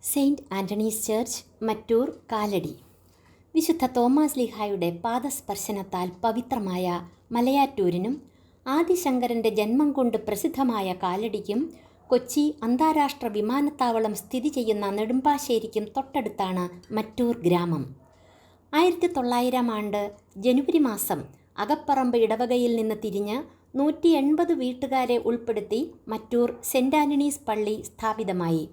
Saint Antony's church, Mattoor, Kalady. വിശുദ്ധ Thomas ലീഹായുടെ പാദസ്പർശനത്താൽ പവിത്രമായ മലയാറ്റൂരിനും ആദിശങ്കരൻ്റെ ജന്മം കൊണ്ട് പ്രസിദ്ധമായ കാലടിക്കും കൊച്ചി അന്താരാഷ്ട്ര വിമാനത്താവളം സ്ഥിതി ചെയ്യുന്ന നെടുമ്പാശ്ശേരിക്കും തൊട്ടടുത്താണ് മറ്റൂർ ഗ്രാമം. 1900 ജനുവരി മാസം അകപ്പറമ്പ് ഇടവകയിൽ നിന്ന് തിരിഞ്ഞ് 180 വീട്ടുകാരെ ഉൾപ്പെടുത്തി മറ്റൂർ സെൻറ്റ് ആൻ്റണീസ് പള്ളി സ്ഥാപിതമായി.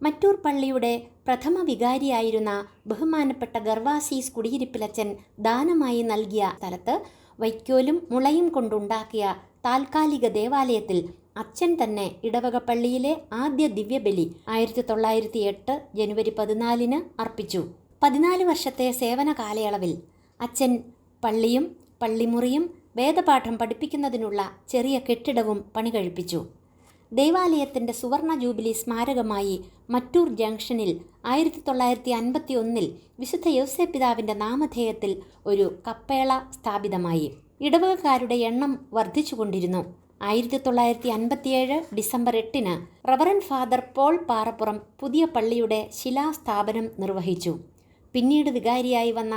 മറ്റൂർ പള്ളിയുടെ പ്രഥമ വികാരിയായിരുന്ന ബഹുമാനപ്പെട്ട ഗർവാസീസ് കുടിയിരിപ്പിലച്ചൻ ദാനമായി നൽകിയ സ്ഥലത്ത് വൈക്കോലും മുളയും കൊണ്ടുണ്ടാക്കിയ താൽക്കാലിക ദേവാലയത്തിൽ അച്ഛൻ തന്നെ ഇടവക പള്ളിയിലെ ആദ്യ ദിവ്യബലി 1908 ജനുവരി 14 അർപ്പിച്ചു. 14 വർഷത്തെ സേവന കാലയളവിൽ അച്ഛൻ പള്ളിയും പള്ളിമുറിയും വേദപാഠം പഠിപ്പിക്കുന്നതിനുള്ള ചെറിയ കെട്ടിടവും പണികഴിപ്പിച്ചു. ദേവാലയത്തിൻ്റെ സുവർണ ജൂബിലി സ്മാരകമായി മറ്റൂർ ജംഗ്ഷനിൽ 1951 വിശുദ്ധ യൗസേപ്പിതാവിൻ്റെ നാമധേയത്തിൽ ഒരു കപ്പേള സ്ഥാപിതമായി. ഇടവകക്കാരുടെ എണ്ണം വർദ്ധിച്ചുകൊണ്ടിരുന്നു. 1957 ഡിസംബർ 8 റവറൻ ഫാദർ പോൾ പാറപ്പുറം പുതിയ പള്ളിയുടെ ശിലാസ്ഥാപനം നിർവഹിച്ചു. പിന്നീട് വികാരിയായി വന്ന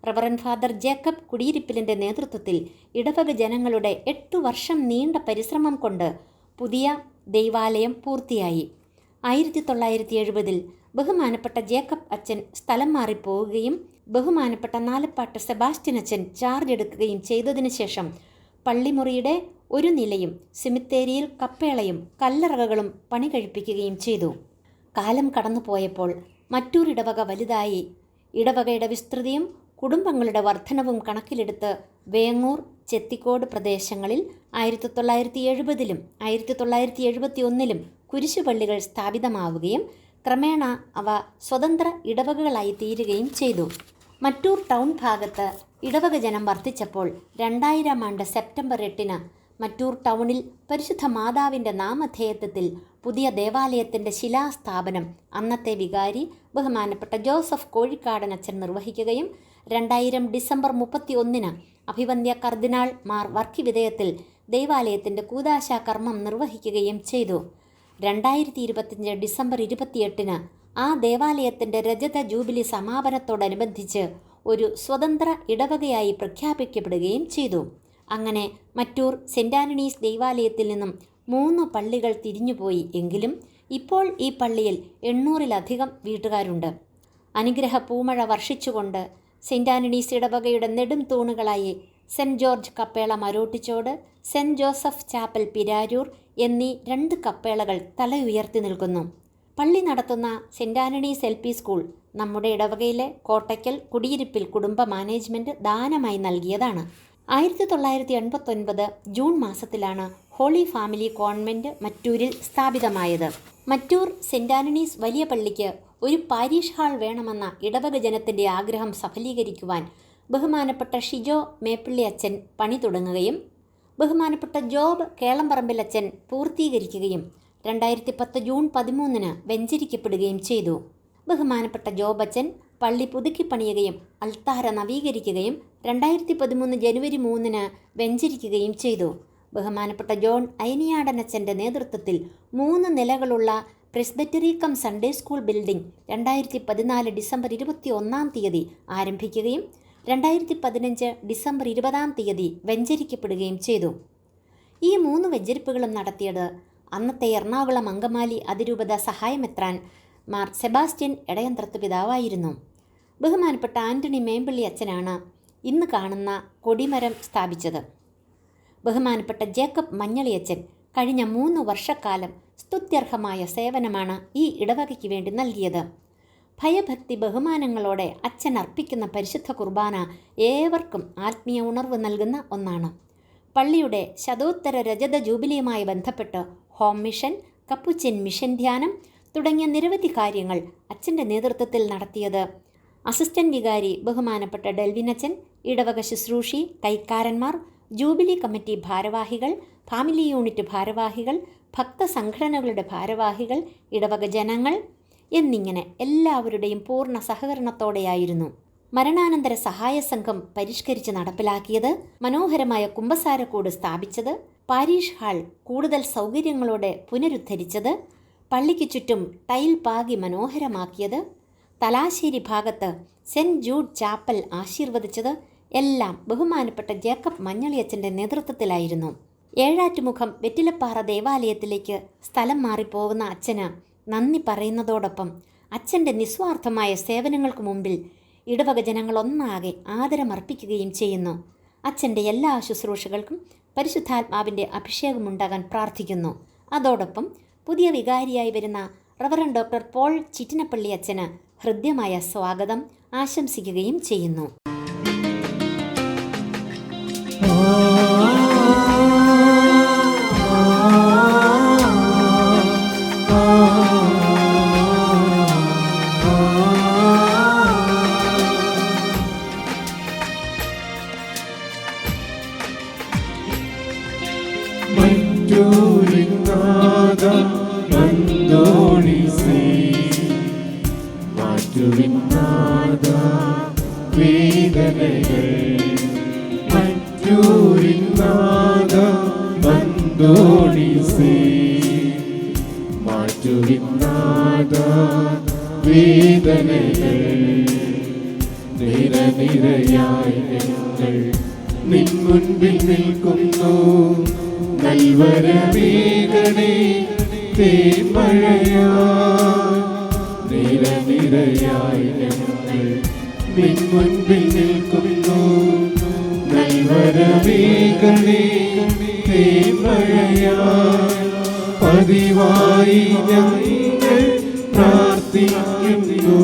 റവറൻ ഫാദർ ജേക്കബ് കുടിയിരിപ്പിലിൻ്റെ നേതൃത്വത്തിൽ ഇടവക ജനങ്ങളുടെ 8 വർഷം നീണ്ട പരിശ്രമം കൊണ്ട് പുതിയ ദൈവാലയം പൂർത്തിയായി. 1970 ബഹുമാനപ്പെട്ട ജേക്കബ് അച്ഛൻ സ്ഥലം മാറിപ്പോവുകയും ബഹുമാനപ്പെട്ട നാലപ്പാട്ട് സെബാസ്റ്റ്യൻ അച്ഛൻ ചാർജ് എടുക്കുകയും ചെയ്തതിനു ശേഷം പള്ളിമുറിയുടെ ഒരു നിലയും സിമിത്തേരിയിൽ കപ്പേളയും കല്ലറകളും പണി കഴിപ്പിക്കുകയും ചെയ്തു. കാലം കടന്നുപോയപ്പോൾ മറ്റൂർ ഇടവക വലുതായി. ഇടവകയുടെ വിസ്തൃതിയും കുടുംബങ്ങളുടെ വർധനവും കണക്കിലെടുത്ത് വേങ്ങൂർ, ചെത്തിക്കോട് പ്രദേശങ്ങളിൽ 1970 1971 കുരിശുപള്ളികൾ സ്ഥാപിതമാവുകയും ക്രമേണ അവ സ്വതന്ത്ര ഇടവകകളായി തീരുകയും ചെയ്തു. മറ്റൂർ ടൗൺ ഭാഗത്ത് ഇടവക ജനം വർദ്ധിച്ചപ്പോൾ 2000 സെപ്റ്റംബർ 8 മറ്റൂർ ടൗണിൽ പരിശുദ്ധ മാതാവിൻ്റെ നാമധേയത്വത്തിൽ പുതിയ ദേവാലയത്തിൻ്റെ ശിലാസ്ഥാപനം അന്നത്തെ വികാരി ബഹുമാനപ്പെട്ട ജോസഫ് കോഴിക്കാടൻ അച്ഛൻ നിർവഹിക്കുകയും 2000 ഡിസംബർ 31 അഭിവന്ദ്യ കർദിനാൾ മാർ വർക്കി വിധേയത്തിൽ ദൈവാലയത്തിൻ്റെ കൂദാശ കർമ്മം നിർവഹിക്കുകയും ചെയ്തു. 2025 ഡിസംബർ 28 ആ ദേവാലയത്തിൻ്റെ രജത ജൂബിലി സമാപനത്തോടനുബന്ധിച്ച് ഒരു സ്വതന്ത്ര ഇടവകയായി പ്രഖ്യാപിക്കപ്പെടുകയും ചെയ്തു. അങ്ങനെ മറ്റൂർ സെൻറ്റ് ആൻ്റണീസ് ദൈവാലയത്തിൽ നിന്നും 3 പള്ളികൾ തിരിഞ്ഞുപോയി. എങ്കിലും ഇപ്പോൾ ഈ പള്ളിയിൽ 800-ലധികം വീട്ടുകാരുണ്ട്. അനുഗ്രഹ പൂമഴ വർഷിച്ചുകൊണ്ട് സെൻറ്റ് ആൻ്റണീസ് ഇടവകയുടെ നെടും തൂണുകളായി സെൻറ്റ് ജോർജ് കപ്പേള Marottichodu, saint Joseph chapel Pirarur എന്നീ 2 കപ്പേളകൾ തല ഉയർത്തി നിൽക്കുന്നു. പള്ളി നടത്തുന്ന സെൻറ്റ് ആൻ്റണീസ് LP സ്കൂൾ നമ്മുടെ ഇടവകയിലെ കോട്ടയ്ക്കൽ കുടിയിരിപ്പിൽ കുടുംബ മാനേജ്മെൻറ്റ് ദാനമായി നൽകിയതാണ്. 1989 ജൂൺ മാസത്തിലാണ് ഹോളി ഫാമിലി കോൺവെൻറ്റ് മറ്റൂരിൽ സ്ഥാപിതമായത്. മറ്റൂർ സെൻറ്റ് ആൻ്റണീസ് വലിയ പള്ളിക്ക് ഒരു പാരീഷ് ഹാൾ വേണമെന്ന ഇടവക ജനത്തിൻ്റെ ആഗ്രഹം സഫലീകരിക്കുവാൻ ബഹുമാനപ്പെട്ട ഷിജോ മേപ്പിള്ളി അച്ഛൻ പണി തുടങ്ങുകയും ബഹുമാനപ്പെട്ട ജോബ് കേളംപറമ്പിൽ അച്ഛൻ പൂർത്തീകരിക്കുകയും 2010 ജൂൺ 13 വെഞ്ചരിക്കപ്പെടുകയും ചെയ്തു. ബഹുമാനപ്പെട്ട ജോബ് അച്ഛൻ പള്ളി പുതുക്കി പണിയുകയും അൾത്താര നവീകരിക്കുകയും 2013 ജനുവരി 3 വെഞ്ചരിക്കുകയും ചെയ്തു. ബഹുമാനപ്പെട്ട ജോൺ അയനിയാടൻ അച്ഛൻ്റെ നേതൃത്വത്തിൽ 3 നിലകളുള്ള presbytery cum Sunday school building 2014 December 21 ആരംഭിക്കുകയും 2015 ഡിസംബർ 20 വെഞ്ചരിക്കപ്പെടുകയും ചെയ്തു. ഈ 3 വെഞ്ചരിപ്പുകളും നടത്തിയത് അന്നത്തെ എറണാകുളം അങ്കമാലി അതിരൂപത സഹായമെത്രാൻ മാർ സെബാസ്റ്റ്യൻ എടയന്ത്രത്ത് പിതാവായിരുന്നു. ബഹുമാനപ്പെട്ട ആൻ്റണി മേമ്പിള്ളി അച്ഛനാണ് ഇന്ന് കാണുന്ന കൊടിമരം സ്ഥാപിച്ചത്. ബഹുമാനപ്പെട്ട ജേക്കബ് മഞ്ഞളിയച്ചൻ കഴിഞ്ഞ 3 വർഷക്കാലം സ്തുത്യർഹമായ സേവനമാണ് ഈ ഇടവകയ്ക്ക് വേണ്ടി നൽകിയത്. ഭയഭക്തി ബഹുമാനങ്ങളോടെ അച്ഛൻ അർപ്പിക്കുന്ന പരിശുദ്ധ കുർബാന ഏവർക്കും ആത്മീയ ഉണർവ് നൽകുന്ന ഒന്നാണ്. പള്ളിയുടെ ശതോത്തര രജത ജൂബിലിയുമായി ബന്ധപ്പെട്ട് ഹോം മിഷൻ, കപ്പുച്ചിൻ മിഷൻ ധ്യാനം തുടങ്ങിയ നിരവധി കാര്യങ്ങൾ അച്ഛൻ്റെ നേതൃത്വത്തിൽ നടത്തിയത് അസിസ്റ്റന്റ് വികാരി ബഹുമാനപ്പെട്ട ഡെൽവിനച്ചൻ, ഇടവക ശുശ്രൂഷി, കൈക്കാരന്മാർ, ജൂബിലി കമ്മിറ്റി ഭാരവാഹികൾ, ഫാമിലി യൂണിറ്റ് ഭാരവാഹികൾ, ഭക്തസംഘടനകളുടെ ഭാരവാഹികൾ, ഇടവക ജനങ്ങൾ എന്നിങ്ങനെ എല്ലാവരുടെയും പൂർണ്ണ സഹകരണത്തോടെയായിരുന്നു. മരണാനന്തര സഹായ സംഘം പരിഷ്കരിച്ച് നടപ്പിലാക്കിയത്, മനോഹരമായ കുമ്പസാരക്കൂട് സ്ഥാപിച്ചത്, പാരീഷ് ഹാൾ കൂടുതൽ സൗകര്യങ്ങളോടെ പുനരുദ്ധരിച്ചത്, പള്ളിക്ക് ചുറ്റും ടൈൽ പാകി മനോഹരമാക്കിയത്, തലാശ്ശേരി ഭാഗത്ത് സെൻറ്റ് ജൂഡ് ചാപ്പൽ ആശീർവദിച്ചത് എല്ലാം ബഹുമാനപ്പെട്ട ജേക്കബ് മഞ്ഞളിയച്ചൻ്റെ നേതൃത്വത്തിലായിരുന്നു. ഏഴാറ്റുമുഖം വെറ്റിലപ്പാറ ദേവാലയത്തിലേക്ക് സ്ഥലം മാറിപ്പോകുന്ന അച്ഛന് നന്ദി പറയുന്നതോടൊപ്പം അച്ഛൻ്റെ നിസ്വാർത്ഥമായ സേവനങ്ങൾക്ക് മുമ്പിൽ ഇടവക ജനങ്ങളൊന്നാകെ ആദരമർപ്പിക്കുകയും ചെയ്യുന്നു. അച്ഛൻ്റെ എല്ലാ ശുശ്രൂഷകൾക്കും പരിശുദ്ധാത്മാവിൻ്റെ അഭിഷേകമുണ്ടാകാൻ പ്രാർത്ഥിക്കുന്നു. അതോടൊപ്പം പുതിയ വികാരിയായി വരുന്ന റവറൻ ഡോക്ടർ പോൾ ചിറ്റിനപ്പള്ളി അച്ഛന് ഹൃദ്യമായ സ്വാഗതം ആശംസിക്കുകയും ചെയ്യുന്നു. നിരനിരയായി ഞങ്ങൾ നിൻ മുൻപിൽ നിൽക്കുന്നു. നൽവരവേഗണേ തേന്മഴയായി. നിരനിരയായി ഞങ്ങൾ നിൻ മുൻപിൽ നിൽക്കുന്നു. നൽവരവേഗണേ തേന്മഴയായി. പതിവായി ഞങ്ങൾ പ്രാർത്ഥിക്കുന്നു.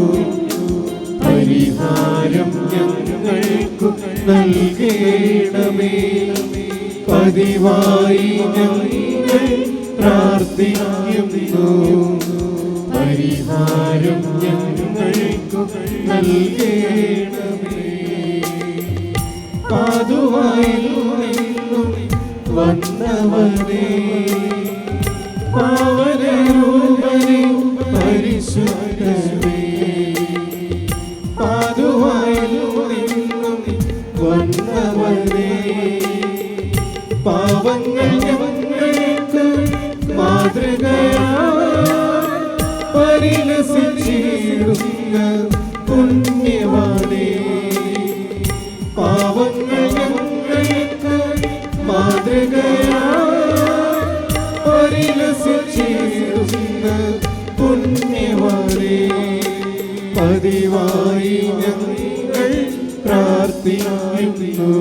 പരിഹാരം ഞങ്ങൾക്കു നൽകണമേ. പതിവായി ഞങ്ങൾ പ്രാർത്ഥിക്കുന്നു. പരിഹാരം ഞങ്ങൾക്കു നൽകണമേ. പാതുവായിൽ നിന്നും വന്നവനേ, പാവനരൂപനേ, പരിശുദ്ധനേ. പാതുവായിൽ നിന്നും വന്നവനേ, പാവങ്ങൾ ഞങ്ങൾക്ക് മാതൃകയായി പരിലസിച്ചിടുന്ന പുണ്യവാനേ. പാവങ്ങൾ ഞങ്ങൾക്ക് മാതൃകയായി പരിലസിച്ചിടുന്ന പുണ്യവാനേ. പതിവായി ഞങ്ങൾ പ്രാർത്ഥിക്കുന്നു.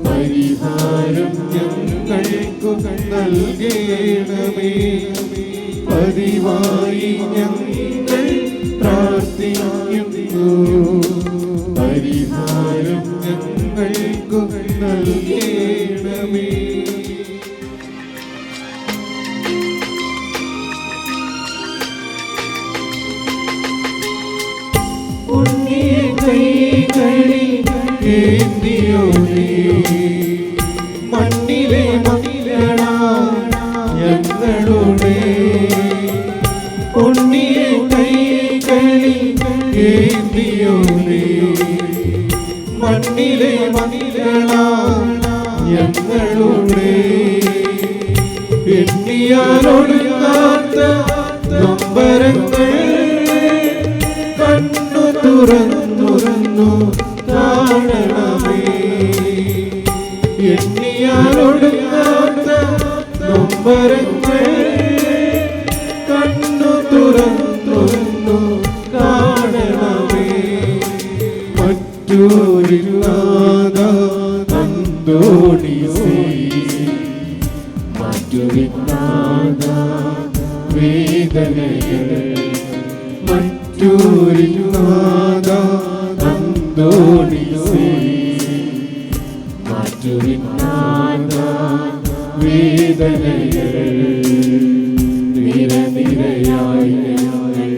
പരിഹാരം ഞങ്ങൾക്കു നൽകണമേ. പതിവായി ഞങ്ങൾ പ്രാർത്ഥിക്കുന്നു. പരിഹാരം ഞങ്ങൾക്കു നൽകണമേ. മണ്ണിലെ മക്കളാ ഞങ്ങളുടെ ഉണ്ണിയെ കൈകളിൽ ഏന്തിയോനേ. മണ്ണിലെ മക്കളാ ഞങ്ങളുടെ എണ്ണിയാലൊടുങ്ങാത്ത നൊമ്പരങ്ങൾ കണ്ണു തുറന്നു കാണണമേ. എണ്ണിയാലൊടുങ്ങാത്ത നൊമ്പരങ്ങൾ കണ്ണു തുറന്നു കാണണമേ. മറ്റൊരില്ലാത അന്തോണീസേ, മറ്റൊരില്ലാത വേദനകൾ. മറ്റൊരില്ലാത അന്തോണീസേ, മറ്റൊരില്ലാത വേദനകൾ. നിരനിരയായി ഞങ്ങൾ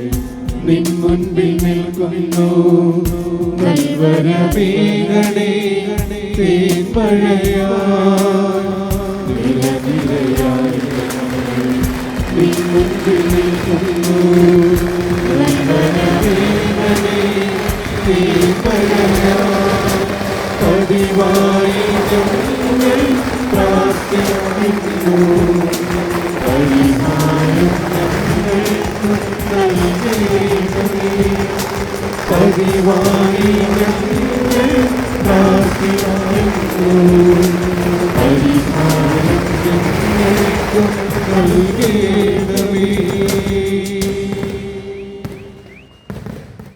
നിൻ മുൻപിൽ നിൽക്കുന്നു. നൽവരവേഗണേ തേന്മഴയായി. നിരനിരയായി ഞങ്ങൾ നിൻ മുൻപിൽ നിൽക്കുന്നു. നൽവരവേഗണേ തേന്മഴയായി. പതിവായി ഞങ്ങൾ പ്രാർത്ഥിക്കുന്നു. പരിഹാരം പതിവായി ഞങ്ങൾ